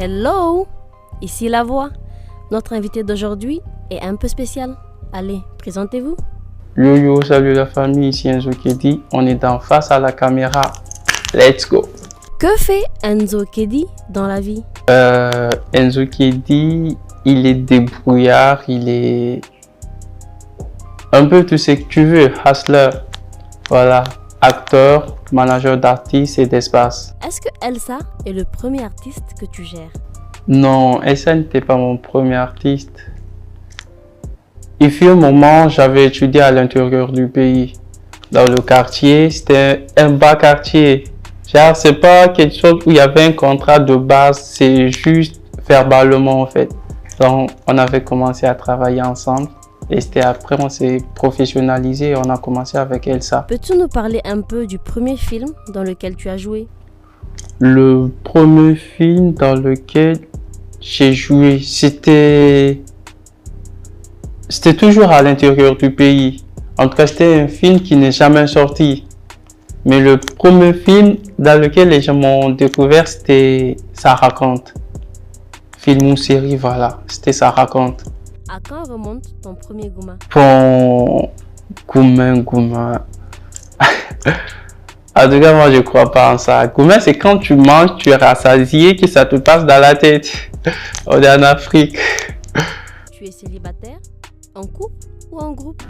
Hello, ici La Voix. Notre invité d'aujourd'hui est un peu spécial. Allez, présentez-vous. Yo, salut la famille, ici Enzo Kedi. On est dans Face à la caméra. Let's go. Que fait Enzo Kedi dans la vie? Enzo Kedi, il est débrouillard, il est un peu tout ce que tu veux, hustler. Voilà, acteur, manager d'artistes et d'espace. Est-ce que Elsa est le premier artiste que tu gères? Non, Elsa n'était pas mon premier artiste. Il fut un moment, j'avais étudié à l'intérieur du pays. Dans le quartier, c'était un bas quartier. Genre, c'est pas quelque chose où il y avait un contrat de base, c'est juste verbalement en fait. Donc, on avait commencé à travailler ensemble. Et c'était après, on s'est professionnalisé et on a commencé avec Elsa. Peux-tu nous parler un peu du premier film dans lequel tu as joué? Le premier film dans lequel j'ai joué, c'était toujours à l'intérieur du pays. En tout cas, c'était un film qui n'est jamais sorti. Mais le premier film dans lequel les gens m'ont découvert, c'était Ça raconte. Film ou série, voilà, c'était Ça raconte. À quand remonte ton premier gouma? Bon, gourmet. En tout cas, moi, je crois pas en ça. Gourmet, c'est quand tu manges, tu es rassasié, que ça te passe dans la tête. On est en Afrique. Tu es célibataire, en couple ou en groupe?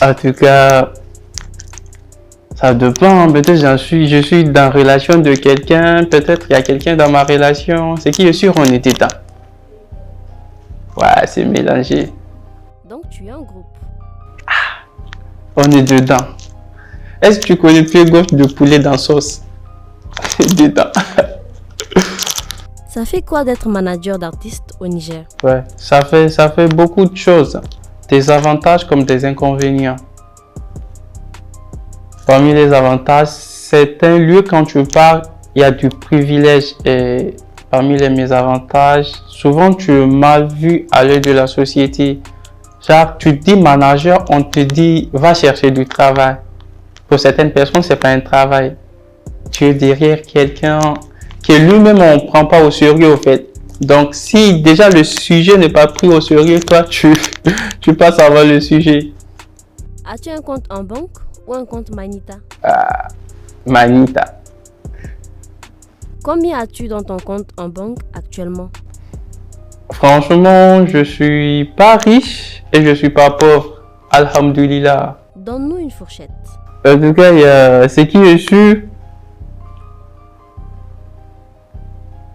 En tout cas, ça dépend. Peut-être je suis dans relation de quelqu'un. Peut-être il y a quelqu'un dans ma relation. C'est qui est sûr, on est dedans. Ouais, c'est mélangé. Donc tu es en groupe. On est dedans. Est-ce que tu connais pied gauche de poulet dans sauce? Dedans. Ça fait quoi d'être manager d'artistes au Niger? Ouais, ça fait beaucoup de choses. Des avantages comme des inconvénients. Parmi les avantages, c'est un lieu quand tu pars, il y a du privilège. Et parmi les mésavantages, souvent tu es mal vu à l'œil de la société. Genre, tu te dis manager, on te dit va chercher du travail. Pour certaines personnes, c'est pas un travail. Tu es derrière quelqu'un que lui-même on ne prend pas au sérieux au fait. Donc, si déjà le sujet n'est pas pris au sérieux, toi, tu passes avant le sujet. As-tu un compte en banque ou un compte Manita? Manita. Combien as-tu dans ton compte en banque actuellement? Franchement, je suis pas riche et je suis pas pauvre. Alhamdulillah. Donne-nous une fourchette. En tout cas, il y a ce qui est sûr.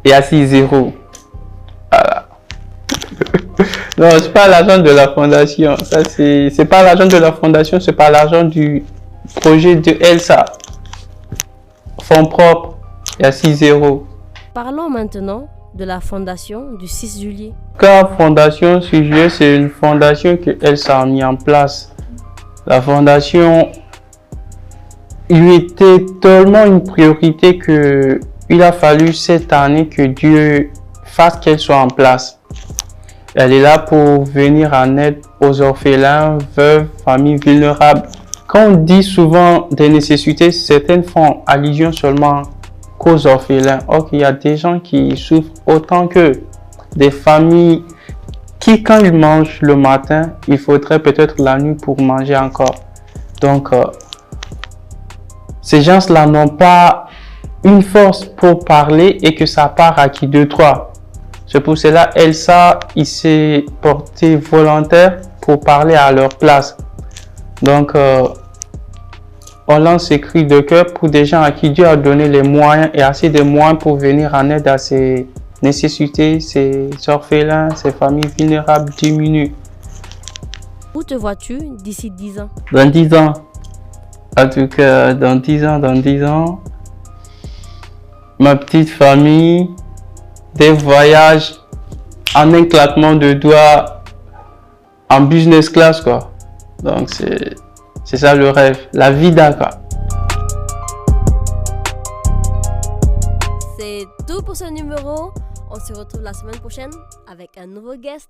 Il y a 6-0. Voilà. Non, c'est pas l'argent de la fondation. Ça, c'est pas l'argent de la fondation, c'est pas l'argent du projet de Elsa. Fonds propres. Il y a 6-0. Parlons maintenant de la fondation du 6 juillet. La fondation 6 juillet, c'est une fondation que Elsa a mis en place. La fondation lui était tellement une priorité que il a fallu cette année que Dieu fasse qu'elle soit en place. Elle est là pour venir en aide aux orphelins, veuves, familles vulnérables. Quand on dit souvent des nécessités, certaines font allusion seulement qu'aux orphelins. Or, il y a des gens qui souffrent autant qu'eux. Des familles qui, quand ils mangent le matin, il faudrait peut-être la nuit pour manger encore. Donc, ces gens-là n'ont pas une force pour parler et que ça part à qui de trois. C'est pour cela, Elsa, il s'est porté volontaire pour parler à leur place. Donc, on lance ces cris de cœur pour des gens à qui Dieu a donné les moyens et assez de moyens pour venir en aide à ces nécessités, ces orphelins, ces familles vulnérables diminuent. Où te vois-tu d'ici 10 ans? Dans 10 ans. En tout cas, dans 10 ans, ma petite famille, des voyages en un claquement de doigts en business class, quoi. Donc, c'est ça le rêve, la vida, quoi. C'est tout pour ce numéro. On se retrouve la semaine prochaine avec un nouveau guest.